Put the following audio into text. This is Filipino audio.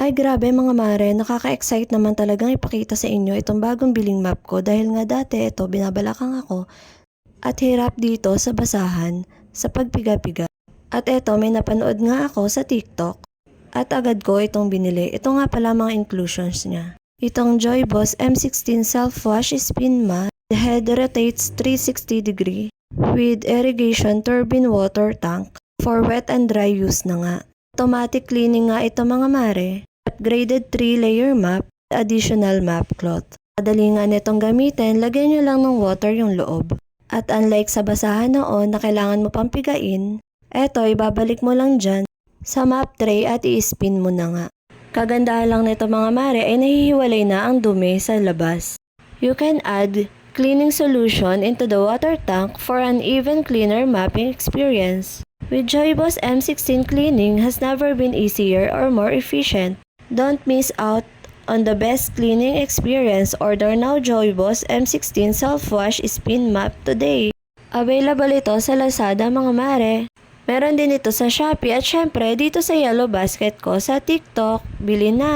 Ay grabe mga mare, nakaka-excite naman talagang ipakita sa inyo itong bagong biling map ko dahil nga dati ito binabalakang ako at hirap dito sa basahan sa pagpiga-piga. At eto may napanood nga ako sa TikTok at agad ko itong binili. Ito nga pala mga inclusions niya. Itong Joyboss M16 Self-Wash Spin Mat. The head rotates 360 degree with irrigation turbine water tank for wet and dry use na nga. Automatic cleaning nga ito mga mare. Upgraded 3-layer map, additional map cloth. Madali nga nitong gamitin, lagyan nyo lang ng water yung loob. At unlike sa basahan noon na kailangan mo pang pigain, eto ibabalik mo lang dyan sa map tray at i-spin mo na nga. Kagandahan lang nito mga mare ay nahihiwalay na ang dumi sa labas. You can add cleaning solution into the water tank for an even cleaner mapping experience. With Joyboss M16 cleaning has never been easier or more efficient. Don't miss out on the best cleaning experience. Order now Joyboss M16 Self-Wash Spin Map today. Available ito sa Lazada mga mare. Meron din ito sa Shopee at syempre dito sa Yellow Basket ko sa TikTok. Bili na!